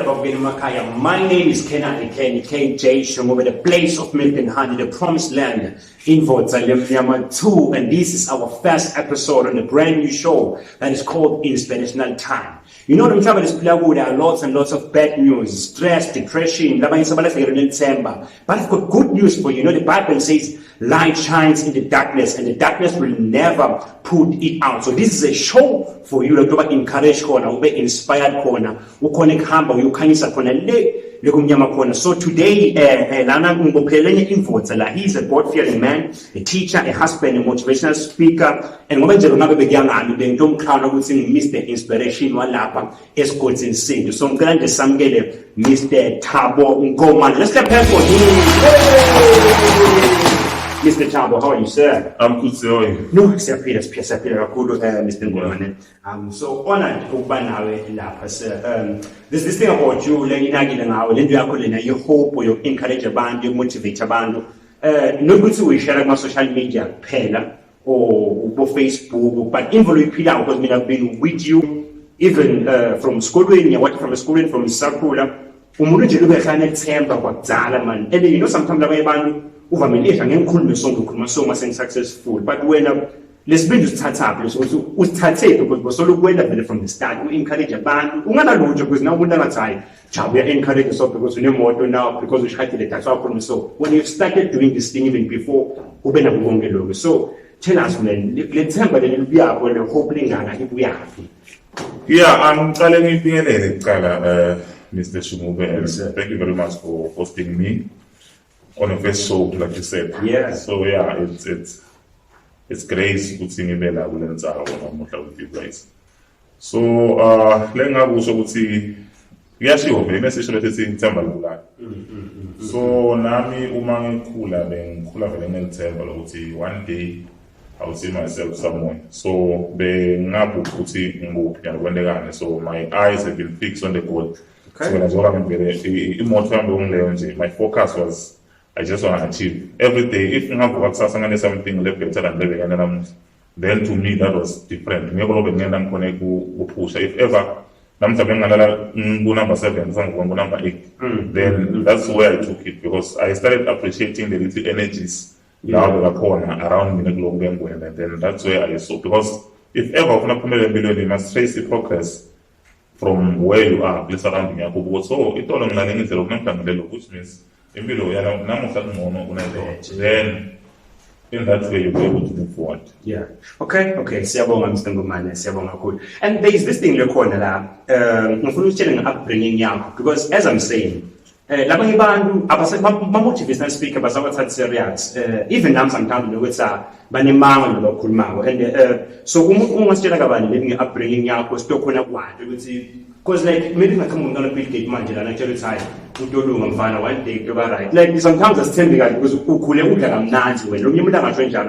My name is KJ Shomobe, the place of milk and honey, the promised land in Volume 2, and this is our first episode on a brand new show that is called Inspirational Time. You know, there are lots and lots of bad news, stress, depression, but I've got good news for you. You know, the Bible says light shines in the darkness and the darkness will never put it out. So this is a show for you to encourage corner, be inspired corner, so today, he's a God-fearing man, a teacher, a husband, a motivational speaker, and Mr. Inspiration so I'm glad Mr. Tabo Ngoman. Let's clap for him. Mr. Tabo, how are you, sir? I'm good, sir. No, Sir Peter, Mr. Ngoman. I'm so honored to be here, sir. There's this thing about you, you hope, you encourage a band, you motivate a band. No good to share my social media, or Facebook, but involve because we have been with you. Even from school, when you watch from school and from Sakura, and you know, sometimes successful, but when let's be start up, because from the start, we encourage a band, because now we are encouraging yourself because we know more now, because we try to get so when you started doing this thing even before, so tell us when let's have a little bit when you're hoping if we are happy. Yeah, I'm telling you, Mr. Shumube, and thank you very much for hosting me on a first show, like you said. Yeah. So yeah, it's great to see me there. I will answer with you guys. So let's go to yes, you have a message that is in Temple. So Nami Umang Kula, then Kula Velen Temple, one day I will see myself somewhere. So the Nabu Kuti Mbu when they ran. So my eyes have been fixed on the goal. Okay. So when I was my focus was I just want to achieve every day. If you have work something left better than living, and then to me that was different. If ever number 7, number 8, then that's where I took it because I started appreciating the little energies around me, and then that's where I saw. Because if ever you must trace the progress from where you are, place around you. So it all which means then in that way you'll be able to move forward. Yeah. Okay. And there is this thing you're calling upbringing young, because as I'm saying, motivational speaker, even now sometimes you know it's and so living upbringing young was because like maybe I come on a big gate man and actually try to do one day to right. Like sometimes I tell me because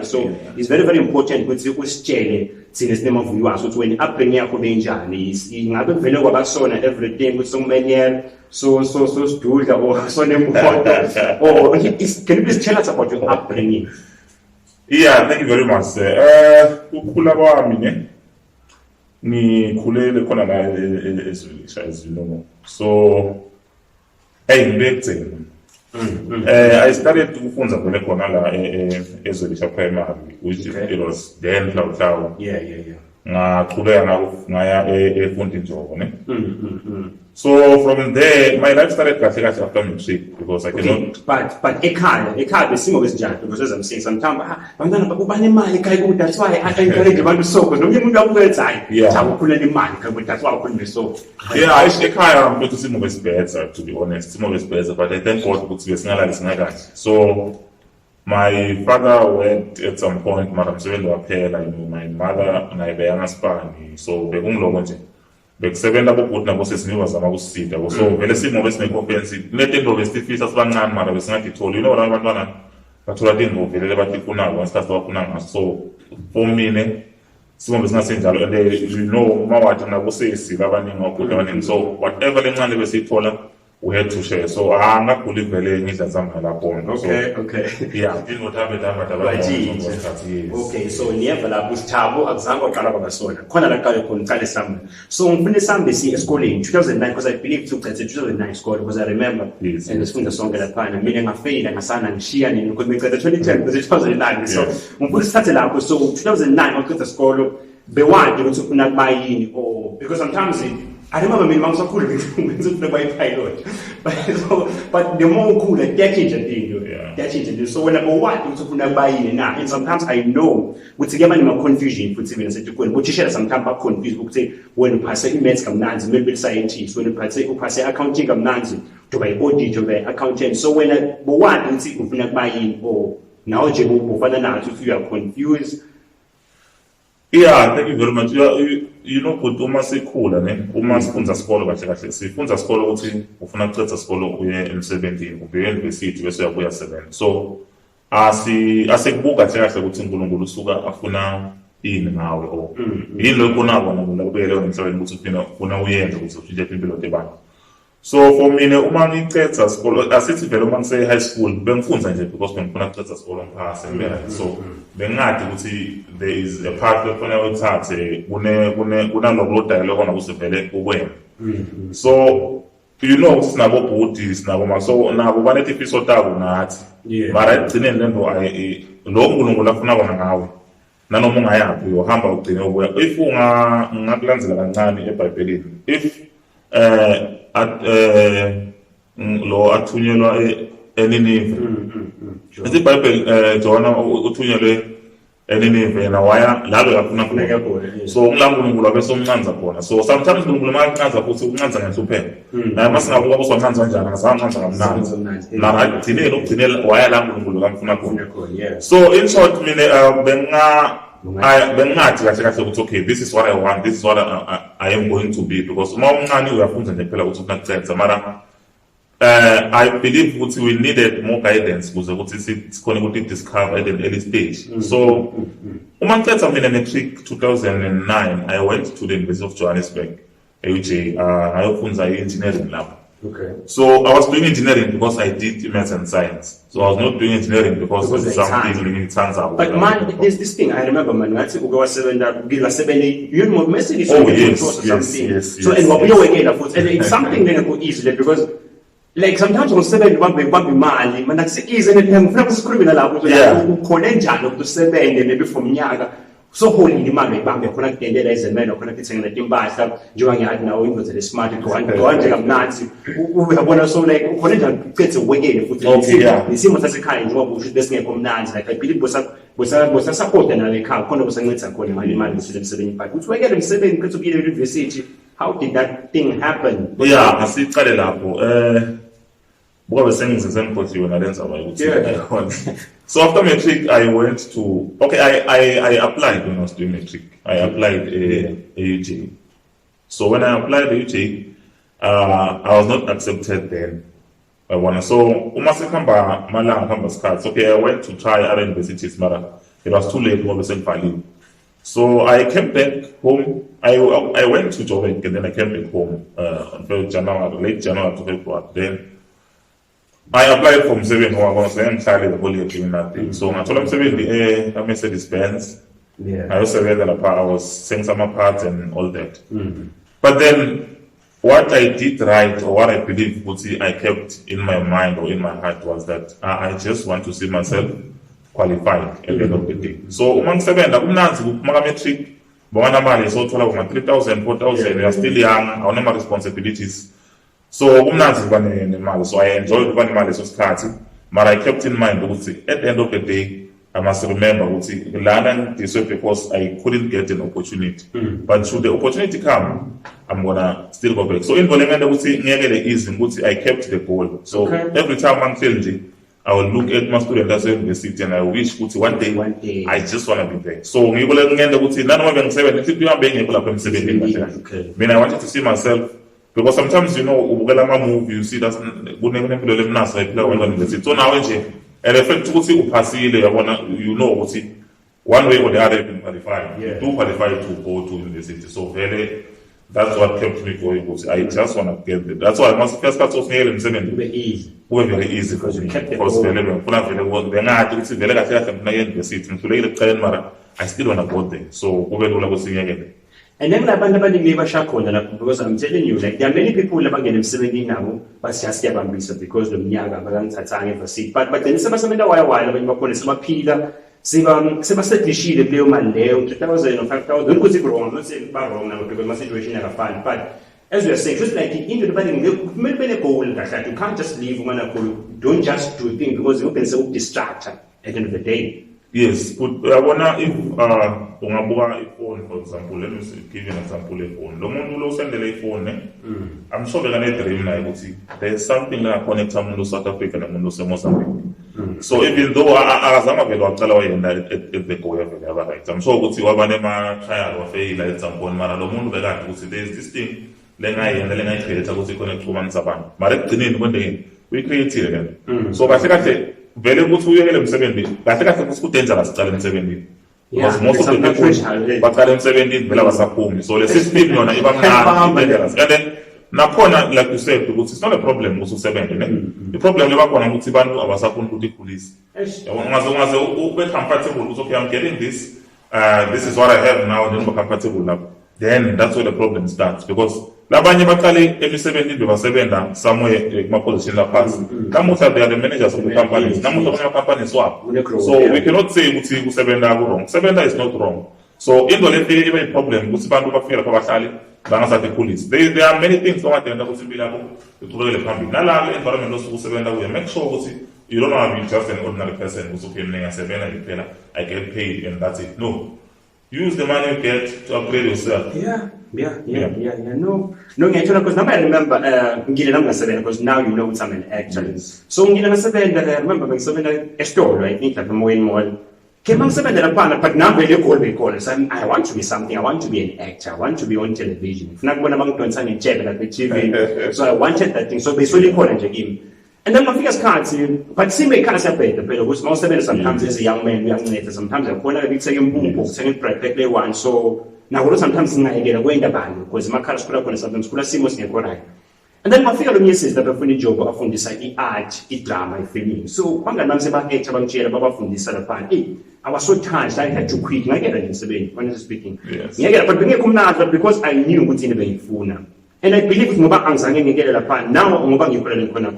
so it's very, very important with you since the name of you are so when upbringing is in other fellow about son everything with so many so stood or so important or can you please tell us about your upbringing? Yeah, thank you very much. Ni kulele kona la as you know. So I started to funza kona la ezolisha primary, which it was then Cloud. Yeah. So from there, my life started after music because I cannot. But a car, the same always jump because as I'm saying, sometimes that's why I encourage you to so because no outside. Yeah. That's why I couldn't be so. Yeah, I am going to see more better, to be honest. More better, but I thank God to be so. My father went at some point, Madam Seven my mother and I were Spani, so the Umlogonji. The 7 double put Nabosis knew was about seat. So, when I see Mobis make offensive, let it go with the feet as one man, Mother was not told, you know what I want to but I didn't know, once that's what so, for me, some of us not saying that, and they, you know, Mawat and I will say, so whatever the man was told, we had to share. So angaguli vele ngidla lapho. Okay. Yeah, didn't what happened Right. Okay, so niyeva lapho uSithabo akuzange uqala kwabasona. Khona la qale khona uqale sami. So ngifune sambe si esikoleni 2009 because I believe to 2009 school because I remember yes, and sifunda sonke laphana mina ngafeyila ngasana ngishiya nini because ngicela 2010 because 2009 so ngifuna sithathe lapho so 2009 waqeda isikolo bewadi ukuthi ufuna kuba yini or because sometimes I remember mina mangisakhula ngifuna kuba pilot but the more cool like kuyachinja into kuyachinja into so when I bewadi ukuthi ufuna kuba yini na and sometimes I know ukuthi kuba nima confusion futhi mina setikweni botishela sometimes ba confuse ukuthi when uphase i-maths kamnanzi maybe scientist when uphase accounting kamnanzi kuba i-audit ube accountant so when bewadi ukuthi ufuna kuba yini or nawe nje ubufana nathi if you are confused. Yeah, thank you very much. You know, ukuthi uma sikhula ne, uma sifunda isikolo kahle kahle, sifunda isikolo ukuthi ufuna ukuceda isikolo uye emsebenzini, ubuye university bese uyabuya sebenza. So asikubuka kahle kahle ukuthi uNkulunkulu usuka afuna ini ngawe or yini lokho nabo ngoba kubuyele emhlabeni ukuthi ufuna uyenze ukuthi ushintshe impilo yabantu. So for mina uma ngiceda isikolo asithi vele uma ngise high school bengifunda nje because bengifuna ukuceda isikolo ngiphase ngibeka so bengingadi ukuthi there is a part lefuna uthathe kunaloko dialogue nakusivele kuwena so you know sinabo bhudi sinabo maso nabo banethi ifiso tabo nathi mara egcineni lento lo uNkulunkulu afuna kona ngawe nanoma ungayazi uyohamba ugcine ubuya if ungakulandzela kancane eBhayibhelini if lo athunyelwa eNinive iBhayibheli Jona uthunyelwe eNinive na waya lalo yafuna kuneka khona so uNkulunkulu abesomncanza khona so sometimes uNkulunkulu makancanza futhi uncanza ngenhlupheko naye masingabuka kusoncanza kanjani akasancanza kamnandi mara ugcinela waya la uNkulunkulu kamfuna khona so in short mina bengathi kahle kahle ukuthi okay this is what I want, this is what I am going to be because uma umncane uyafunda nje phela ukuthi unakucetha mara I believe ukuthi we needed more guidance ukuze ukuthi sikhone ukuthi discover at an early stage so uma ngicetha mina matric 2009 I went to the University of Johannesburg UJ ngayofunda engineering lapho. Okay. So I was doing engineering because I did maths and science. So I was not doing engineering because it's something it turns out. But man, there's this thing I remember, man. I think we were 7 you know, message oh yes. So and what we know again, and it's something that go easily because like sometimes on 7 one be mali, man that's easy and ngifuna kusikhulumela lapho ukhona njani ukusebenza maybe from nyaka so holy imali ibambe khona kudendela izemelo khona kuthengela impahla njengoba ngiyathi nawo ingozi le smart nje kamnanzi uyabona so like ukhona njani ucethe uwekele futhi isimo sasekhaya njengoba usho besingekho mnanzi like I believe bosa support na le ekhaya khona bosancedisa khona imali usemsebenzini but uthi wekele umsebenzi kuthi ubile university how did that thing happen? Asiqale lapho buka besengizengiphothliwe nalenza ukuthi so after matric I went to I applied when I was doing matric. I applied a UJ. So when I applied a UJ, I was not accepted then. So uma sekuhamba malanga hamba skhathi okay I went to try other universities but it was too late ngoba sengibhalile. So I came back home. I went to Joburg and then I came back home on late January to February. Then I applied for umsebenzi ngoba ngihlale the whole year doing nothing. So ngathola umsebenzi Mercedes Benz. Ngayosebenza lapha I was selling some parts and all that. But then what I did right or what I believe I kept in my mind or in my heart was that I just want to see myself qualified at the end of the day. So uma ngisebenza kumnanzi kuma matric bona mali so thola kuma 3,000 4,000 you are still young awunama responsibilities. So kumnanzi kuba nemali so I enjoyed kuba nemali so sikhathi but I kept in mind ukuthi at the end of the day I must remember ukuthi lana this way because I couldn't get an opportunity but should the opportunity come I'm gonna still go back. So involvement ukuthi ngiyekele easy ukuthi I kept the goal. So every time I'm feeling I will look at my student as a university and I wish ukuthi one day I just want to be there. So ngikole ngende ukuthi nanoma bengisebenza ithi kuhambe ngekho lapha emsebenzini kahle. Mina I wanted to see myself because sometimes you know ubukela ama movie you see that kunempilo lemnasa iphila kwena university. So nawe nje and effect ukuthi uphasile yabona you know ukuthi one way or the other you can qualify. You do qualify to go to university. So vele that's what kept me going. I just want to get there. That's why I must first start off here in 7 easy. We're very easy for me. Because I still want to go there. So and then because I'm telling you, like there are many people who are getting 70 now, but just because the Miaga but then some while when you call some Peter, Siva said the sheet of Leo Mandeo, 2000 or 5,000, don't go wrong, I'm not saying wrong now because my situation is fine. But as we are saying, just like into the wedding, maybe a goal that you can't just leave one don't just do a thing because you can so distracted at the end of the day. Yes, but I wanna if a phone, for example, let me give you an example of phone. The one who send the phone, I'm sure they're gonna dream like there's something that connects someone to South Africa and someone to Mozambique. So even though I was not able to tell you that if they go everywhere, right? I'm sure what you have an trial or fail at some point, man, the one that there's this thing, then I create a connect to one saban. Marek one day we create it again. So basically vele ukuthi uyekele emsebenzini kahle kahle ukuthi dangerous uqala emsebenzini because most of the people baqala emsebenzini vele abasaphumi so le system yona iba mncane dangerous and then nakhona like you said ukuthi it's not a problem ukuthi usebenze ne the problem leba khona ukuthi abantu abasafuna ukuthi ipolice ungaze ube comfortable ukuthi okay I'm getting this this is what I have now then I'm comfortable now then that's where the problem starts because labanye baqale emisebenzini bebasebenza somewhere kuma position la phansi namuhla they are the managers of the companies namuhla kuna companies wabo so we cannot say ukuthi kusebenza wrong sebenza is not wrong so into lefike ibe problem ukuthi abantu bafika lapha bahlali bangasathi police there are many things ongadenza ukuthi impilo yakho iqhubekele phambili nalalo environment osuku usebenza kuyo make sure ukuthi you don't want to be just an ordinary person ukuthi okay mina ngiyasebenza kuphela I get paid and that's it no use the money you get to upgrade yourself. Yeah. No, because now I remember, because now you know what I'm an actor. So, I remember when a story, I think like more and more. But now when you call me, I want to be something, I want to be an actor, I want to be on television. If not, when I'm going to at the TV, so I wanted that thing. So they solely call him. And then my figures can't see, but see me can't separate the better, which most of it sometimes is a young man, young lady, sometimes I'm going to be saying boom, saying practically one. So now sometimes I get away in the band because my car school sometimes school seems near correct. And then my figure on yes is that before the job of on this side, art, drama, film. So one guy knows about eight about chair about from this other part. I was so touched I had to quit. I get it when speaking. Yes. Yeah, but because I knew what's in the phone. And I believe ngoba angizange ngikele lapha now ngoba ngikholela khona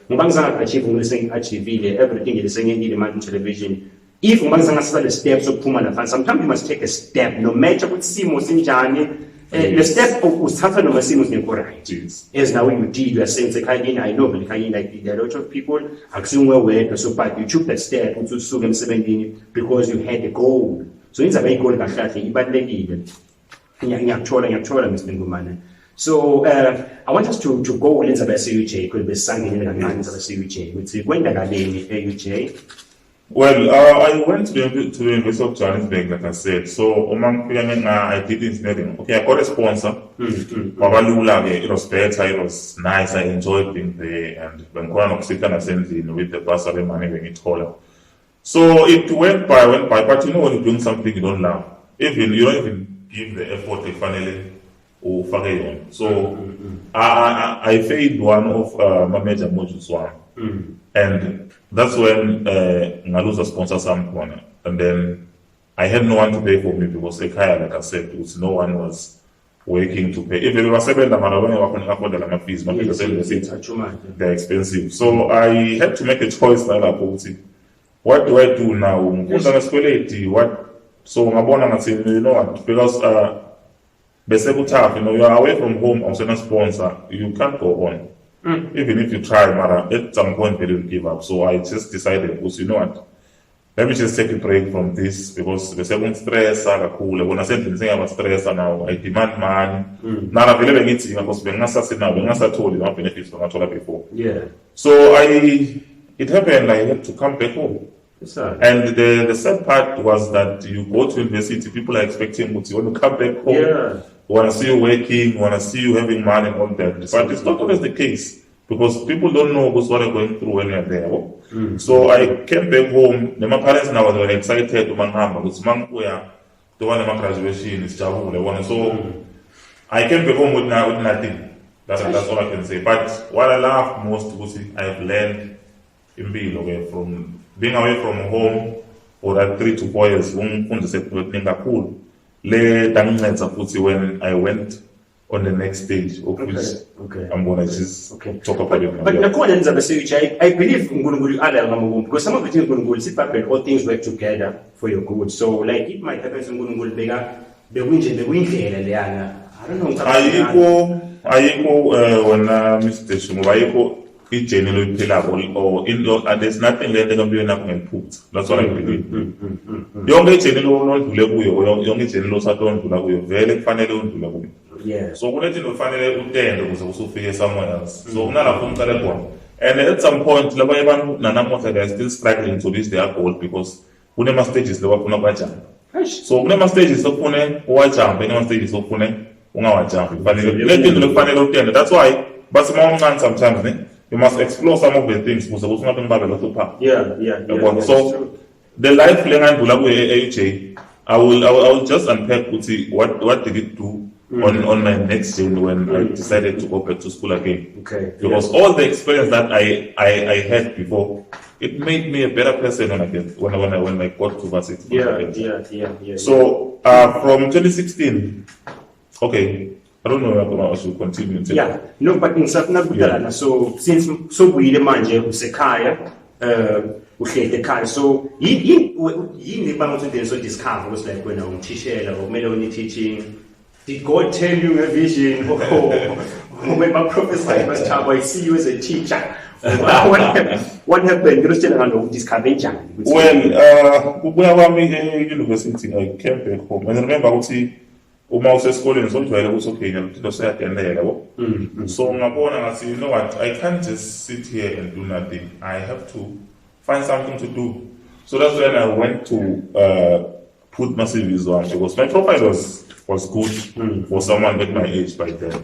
ngoba ngizange achieve ngilisengachivile everything ngilisengiyile manje on television if ngoba ngizange sala steps sokuphuma lapha sometimes you must take a step no matter what simo sinjani the step usithatha noma simo singekho right as now you did you are saying I know but like there are a lot of people akusiwe wedwa so but you took that step ukuthi usuke emsebenzini because you had a goal so inzaba igoli kahle ibalekile ngiyakuthola Mr. Ngumane. So I want us to go into the CUJ because we're singing in the lines of the CUJ. When did I UJ? Well, I went to the University of Johannesburg, like I said. So I did engineering. Okay, I got a sponsor. It was better. It was nice. I enjoyed being there, and when I with the bursary money when it called. So it went by, but you know when you're doing something you don't love, even you don't even give the effort to finally. So I failed one of my major modules and that's when I lose a sponsor someone and then I had no one to pay for me because like I said no one was working to pay. If it was $7 fees, they're expensive. So I had to make a choice what do I do now? What so you know what because tough, you know, you are away from home on a sponsor, you can't go on. Even if you try, at some point they will give up. So I just decided, because you know what, let me just take a break from this because the second stress are cool. When I said something about stress now, I demand money. Now I'm really getting because when I told you, benefits from what before. Yeah. So it happened, I had to come back home. And the sad part was that you go to university, people are expecting you want to come back home, want to see you working, want to see you having money and all that. But it's not always the case because people don't know what they're going through when they're there. So I came back home. My parents now were excited to my because the one my graduation is Javu. So I came back home with nothing. That's all I can say. But what I love most was I've learned in being away from being away from home for that 3 to 4 years. When I went on the next stage, of which I'm gonna just talk about it now. But I believe because some of the things will sit back and all things work together for your good. So like it might happen some bigger the winter I don't know. Ayiko when Mr. Shumo ayiko i-journey loyiphilako or there's nothing le nto kuyo nakho ngephutha. That's what I believe. Yonke i-journey lodlule kuyo, yonke i-journey losatondlula kuyo vele kufanele undlule kuyo. Yeah. So kunezinto kufanele utende ukuze usufike somewhere else. So kunalapho umcale khona. And at some point labanye abantu nanamuhla they are still struggling to reach their goal because kunema stages lebafuna ukujumpa. So kunema stages okufune uwajumpe, kunema stages okufune ungawajumpi. Kufanele le zinto lekufanele utende. That's why basi mawuncane sometimes you must explore some of the things ukuze ungabe ngibabela hlupha. Yeah. So the life lengandlula kuye AJ I will just unpack what did it do on my next journey when I decided to go back to school again. Okay. Because all the experience that I had before, it made me a better person when I got to varsity. Yeah. So from 2016, okay, I don't know if I should continue. Yeah. No, but in South so since we manje usekhaya uhlele ekhaya so yini bangothu so discover was like when I'm teaching or melody teaching. Did God tell you a vision? When my professor was child, I see you as a teacher. What happened? You still discover. Well, when I university, I came back home. And I remember uma usesikoleni sokujwayele ukuthi okay into seyadendela yabo. So ngabona ngathi you know what, I can't just sit here and do nothing. I have to find something to do. So that's when I went to put my CVs on because my profile was good for someone at my age by then.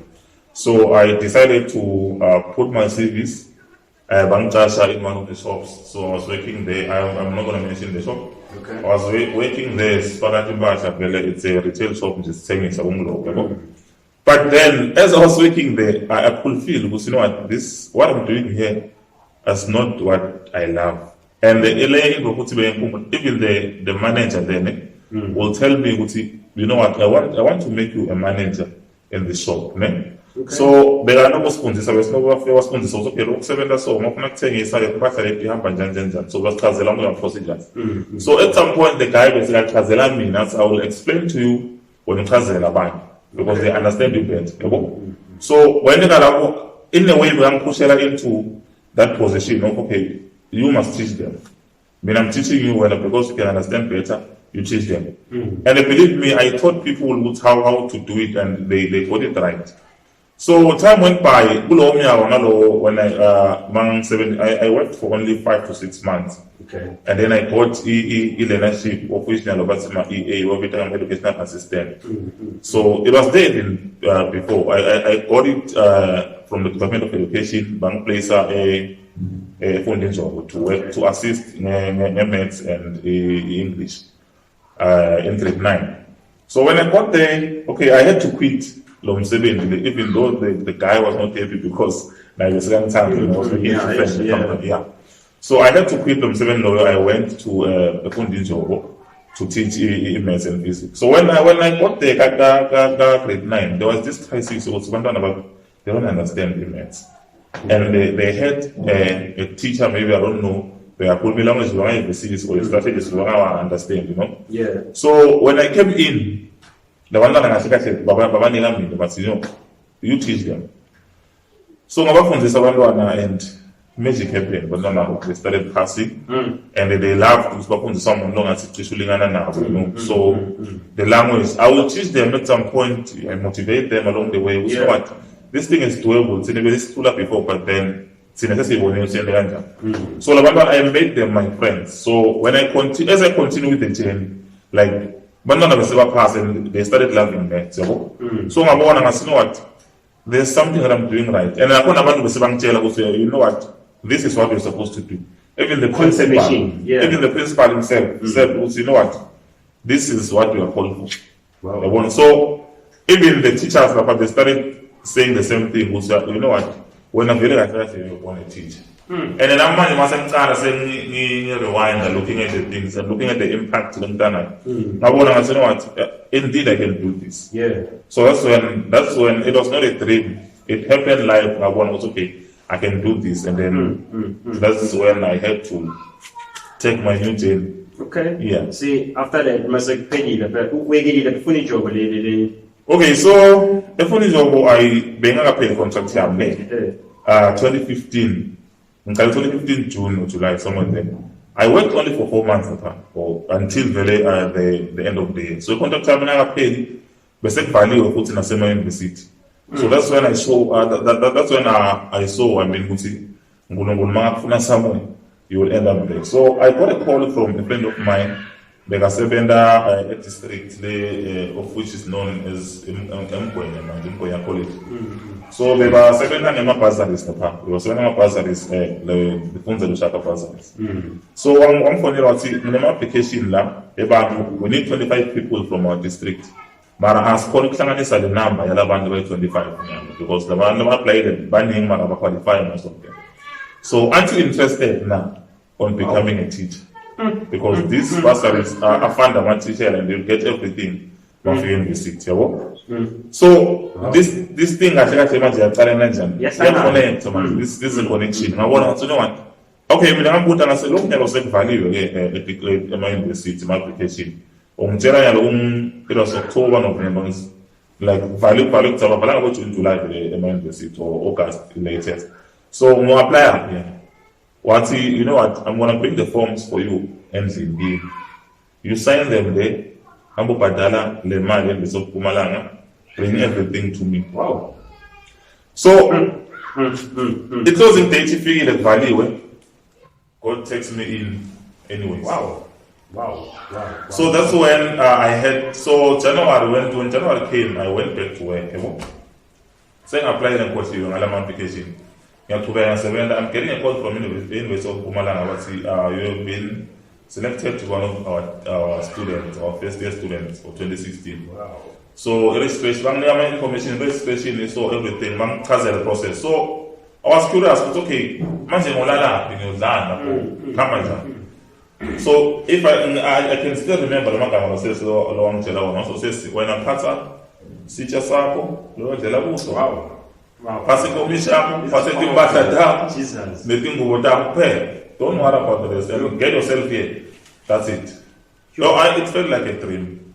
So I decided to put my CVs in one of the shops. So I was working there. I'm not going to mention the shop. Okay. I was working there. It's a retail shop. Just saying it's a But then, as I was working there, I could feel because you know what I'm doing here is not what I love. And even the manager then will tell me, you know what, I want to make you a manager in the shop. Ne? Okay. So there are no sponsors. There was no sponsors. So okay, look, 7 so I'm not saying it's like so was procedures. So at some point the guy was like I will explain to you when you because they understand you better. So when in a way we are pushing into that position, okay, you must teach them. When I'm teaching you because you can understand better, you teach them. And believe me, I taught people how to do it and they got it right. So time went by, when I worked for only 5 to 6 months. Okay. And then I got leadership occasional educational assistant. So it was there before. I got it from the Department of Education, bank placer a funding job to work to assist in maths and English in grade 9. So when I got there, okay, I had to quit even though the guy was not happy because I was young time, So I had to quit lawyer. I went to a funding job to teach maths and physics. So when I got there, grade 9, there was this crisis. They don't understand the maths. And they had a teacher, maybe I don't know, they are putting language or strategies I understand, you know. Yeah. So when I came in, the one that I said, but you know, you teach them. So and magic happened, but they started passing and they loved to someone long as it's you know. So the language, I will teach them at some point and motivate them along the way. So what? This thing is doable. It's too late before, but then so I made them my friends. So when I continue with the journey, like pass and they started loving me. So I know what, there's something that I'm doing right. And I you know what, this is what you're supposed to do. Even the principal, even the principal himself said, you know what, this is what you are called for. Wow. So even the teachers, they started saying the same thing. You know what? When I'm very attractive, you want to teach. And then I'm rewind and looking at the things and looking at the impact on Ghana. I want to say, you know what? Indeed, I can do this. Yeah. So that's when it was not a dream. It happened live. I was okay. I can do this, and then that's when I had to take my new journey. Okay. Yeah. See, after that, must like penny we get the funny job. Okay, so the funny job I being a pay contract here. 2015. In 2015 June or July, somewhere there. I worked only for 4 months until the end of the year. So contract I paid basic value of putting a semi university. So that's when I saw that's when I saw somewhere you will end up there. So I got a call from a friend of mine, a district of which is known as Mkoya College. So they were secondary bursaries. They were secondary bursaries, the funds of the Shaka bursaries. So I'm for the application we need 25 people from our district. But I asked the number, you'll 25 because the one applied the banding, but I qualify most of them. So aren't you interested now on becoming a teacher? Because these bursaries are fundamental teacher and they'll get everything from the university. So this thing I think yes, this is a connection. I want to know what. Okay, I'm going to say look at value at my university, my application. It was October, November, like value go to July my university or August latest. So I'm apply here. You know what? I'm gonna bring the forms for you, MZB. You sign them there. Ambo Padala, Lema, and Bishop Pumalanga, bring everything to me. Wow. So it was in Taichi that value. God takes me in anyways. Wow. So that's when I had. So January, when January came, I went back to work. Saying apply and question on application. I'm getting a call from the University of Pumalanga. You have been selected to one of our students, our first year students for 2016. Wow. So registration, information, registration is so everything, the process. So I was curious, but okay, so if I can still remember the Maka says along Jela also says when I'm Pata, Sicha Sako, Lord Jelabuso. Wow. Passing commission, passing Bata, Jesus. Making Goda pay. Don't worry about the rest. Get yourself here. That's it. So it felt like a dream.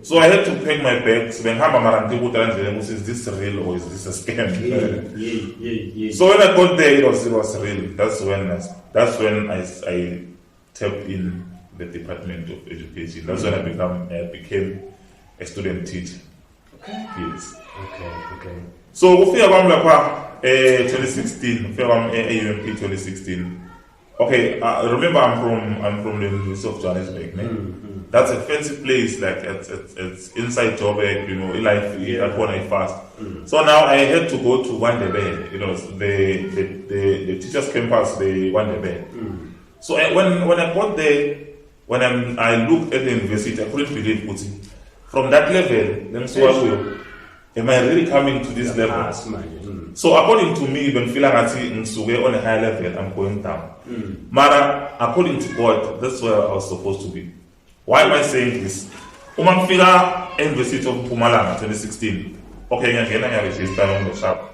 So I had to pack my bags. When is this real or is this a scam? Yeah. So when I got there, it was real. That's when I tapped in the Department of Education. That's when I became a student teacher. Okay. Yes. Okay. So we feel about 2016. We feel about AUMP 2016. Okay, remember I'm from the University of Johannesburg. That's a fancy place, like it's inside Joburg, at one I fast. So now I had to go to Wandebe, the teachers' campus, the Wandebe. So when I got there, when I looked at the university, I couldn't believe it. From that level, then so am I really coming to this level? So according to me, when feeling on a high level, I'm going down. Mara, according to God, that's where I was supposed to be. Why am I saying this? Umamfila University of Pumalanga 2016. Okay, I'm register on the shop.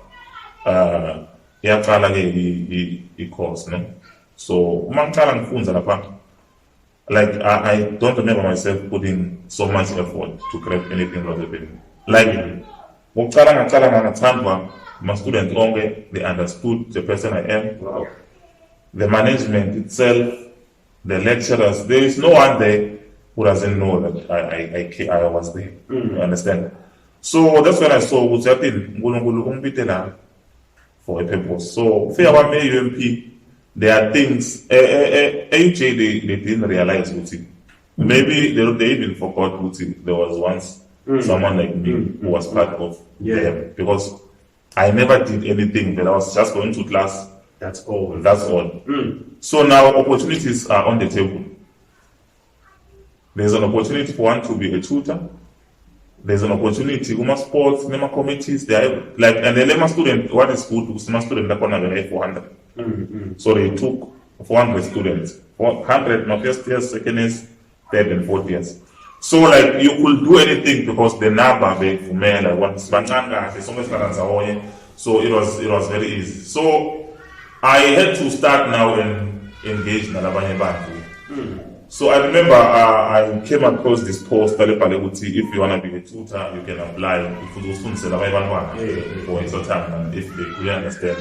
He course, no? So Umamfila Funza Lapa. Like I don't remember myself putting so much effort to create anything rather than like my student only they understood the person I am. Wow. The management itself, the lecturers, there is no one there who doesn't know that I was there. You understand? So that's when I saw for a purpose. So UMP, there are things AUJ they didn't realize with it. Maybe they even forgot with it. There was once someone like me who was part of them because I never did anything, but I was just going to class. That's all. So now opportunities are on the table. There's an opportunity for one to be a tutor. there's an opportunity kuma sports nema committees they are like, and then my student what is good my student lakhona vele 400 so they took 400 students 400 no first years second years third and fourth years so like you could do anything because the number bevumela once bancane kahle sonke sihlala so it was very easy so I had to start now and engage nalabanye bantu. So I remember I came across this post if you want to be a tutor you can apply for a short time and if they really understand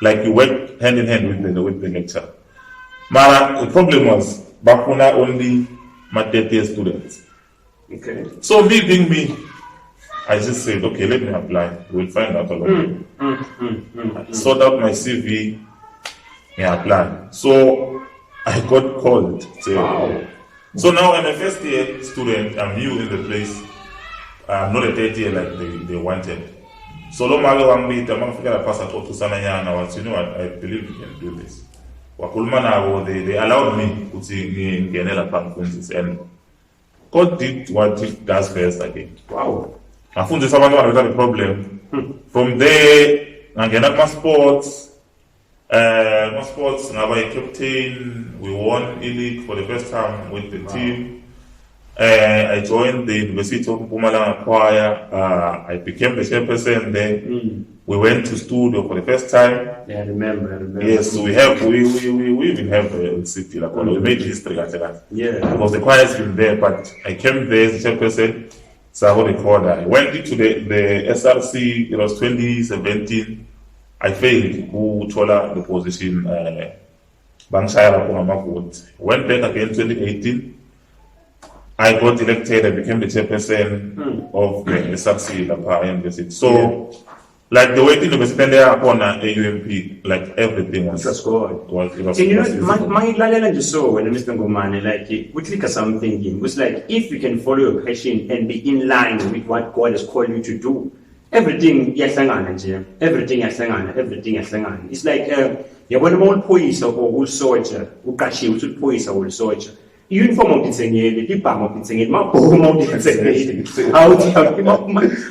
like you work hand in hand with the lecturer. But the problem was Bakuna only my 30 students. Okay. So me being me, I just said, okay, let me apply. We'll find out along. Sort out my CV and apply. So I got called. Wow. So now I'm a first year student. I'm new in the place. I'm not a third year like they wanted. So long I'm meet. I'm gonna pass at to Sanayana. You know what? I believe we can do this. They allowed me to see in Genela Pankunsis and God did what it does first again. Wow. I found this someone without a problem. From there, I get up my sports. My sports, I was a captain. We won elite for the first time with the team. I joined the University of Mpumalanga choir. I became the chairperson there. We went to studio for the first time. Yeah, I remember. Yes, so we even have a city like we made history like that. Yeah. Because the choir has been there, but I came there as a chairperson. So I got a recorder. I went into the SRC. It was 2017. I failed. Who told the position? Bangshire vote. Went back again 2018. I got elected. I became the chairperson of the SRC Lapa University. So, like the way things were there upon AUMP, like everything was. That's good. Was you know, my lalala just saw when Mr. Ngomane, like, which like something it was like, if you can follow your passion and be in line with what God has called you to do, everything yahlangana. It's like yabona mawuliphoyisa or ulisotsha uqashiwe ukuthi uliphoyisa or ulisotsha uniform awudithengeli ibhamu awudithengeli mabhomu awudithengeli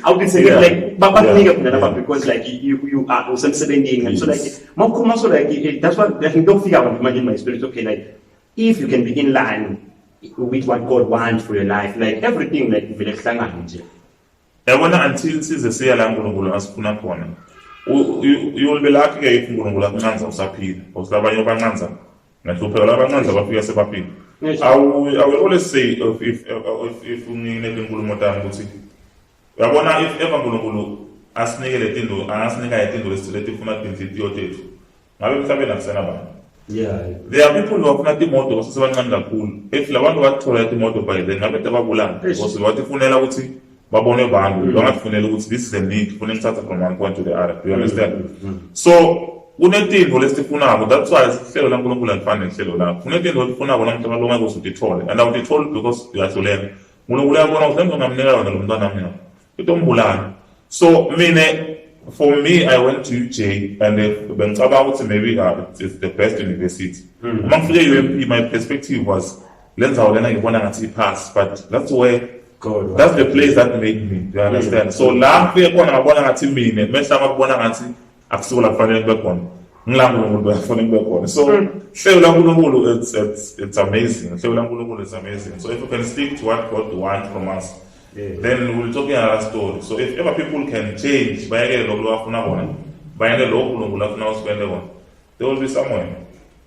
awudithengeli like babanika khona lapha because like you are usemsebenzini and so like mawukhuluma so like that's what I think don't figure out imagine my spirit okay like if you can be in line with what God wants for your life like everything like vele kuhlangana nje yabona until size siya la uNkulunkulu asifuna khona you will be lucky if uNkulunkulu akuncanza usaphila because labanye abancanza ngahlupheka labancanza bafika sebaphila. I will always say if nginele inkulumo tami ukuthi uyabona if ever uNkulunkulu asinikele izinto angasinika izinto lesifuna inhliziyo yethu ngabe mhlawumbe akusena bani. Yeah. There are people who have imoto basesebancane kakhulu if labantu bathola imoto by then ngabe tababulala because bathi ukuthi babone bantu bangafunela ukuthi this is a need funa ngithatha from one point to the other you understand so kunetinto lesifunako that's why sihlelo laNkulunkulu alifani nehlelo lakho kunetinto lifunako namhla balonga ukuzithole and awuthole because uyahlulela uNkulunkulu uyabona ukuthi lento ngamnika yona lo mntwana mina itombulana so mina for me I went to UJ and bengicabanga ukuthi maybe it's the best university uma ngifike UMP my perspective was lenza wena ngibona ngathi pass but that's where God, that's the place that made me you understand so la ngifike khona ngabona ngathi mina mehla ngakubona ngathi akusukela kufanele kube khona ngilangulo kufanele kube khona so hlelo laNkulunkulu it's amazing hlelo laNkulunkulu is amazing so if you can stick to what God wants from us then we'll talk another story so if ever people can change bayekele lokho bafuna bona bayekele lokho uNkulunkulu afuna uspende bona there will be somewhere.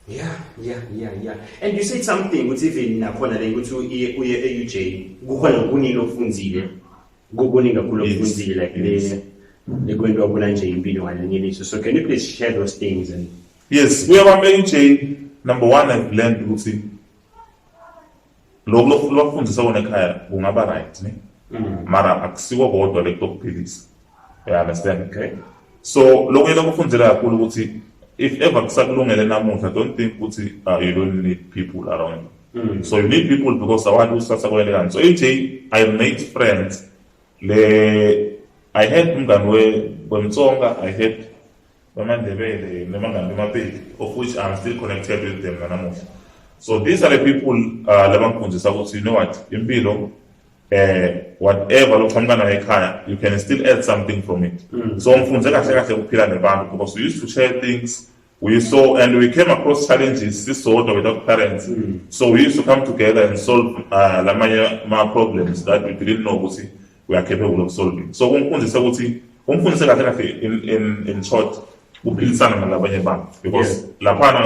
Yeah. And you said something which even nakhona le ukuthi uye eUJ kukhona kunini ofundzile kukuningi kakhulu ofundzile like le kwento wabona nje impilo ngalinyeliswa so can you please share those things and yes we have eUJ number one I've learned ukuthi lokho lokufundisa wona ekhaya kungaba right ne mara akusiwo kodwa lekuphilisa you understand okay so lokho lokufundela kakhulu ukuthi if ever kusakulungele namuhla don't think ukuthi you don't need people around so you need people because abantu usasa kwelekana so UJ I made friends I had umngani wemtsonga I had bamandebele nemangani bemapeli of which I'm still connected with them namuhla so these are the people labangifundisa ukuthi you know what impilo whatever lokuqhamuka nayo ekhaya, you can still add something from it. So ngifunze kahle kahle ukuphila nebantu, because we used to share things, we saw and we came across challenges sisodwa without parents. So we used to come together and solve my problems that we didn't know ukuthi we are capable of solving. So umfundise kahle kahle in short uphilisana nalabanye abantu, because laphana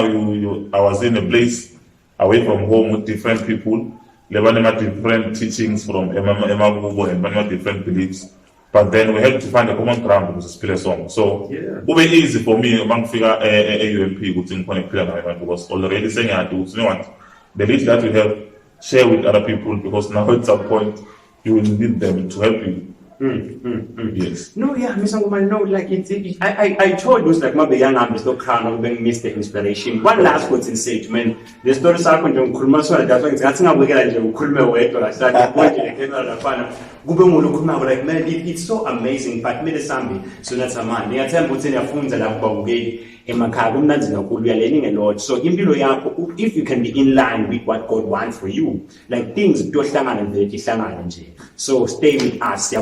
I was in a place away from home with different people, different teachings from emabubo and different beliefs, but then we had to find a common ground because it's a song. So it was easy for me mangifika UMP ukuthi ngikhona ukuphila nabantu, because already saying I do, you know what, the little that we have, share with other people, because now at some point you will need them to help you. Yes. No, yeah, Mr. Woman, no, like I told you, like my young arm is no crown of being Mr. Inspiration. One last word in say, man, the story started when Kulma, so that's not we get Kulma way to start like, man, it's so amazing, but me the Sambi, so that's a man. They are telling your phones and I'm we are learning a lot. So if you can be in line with what God wants for you, like things, so stay with us.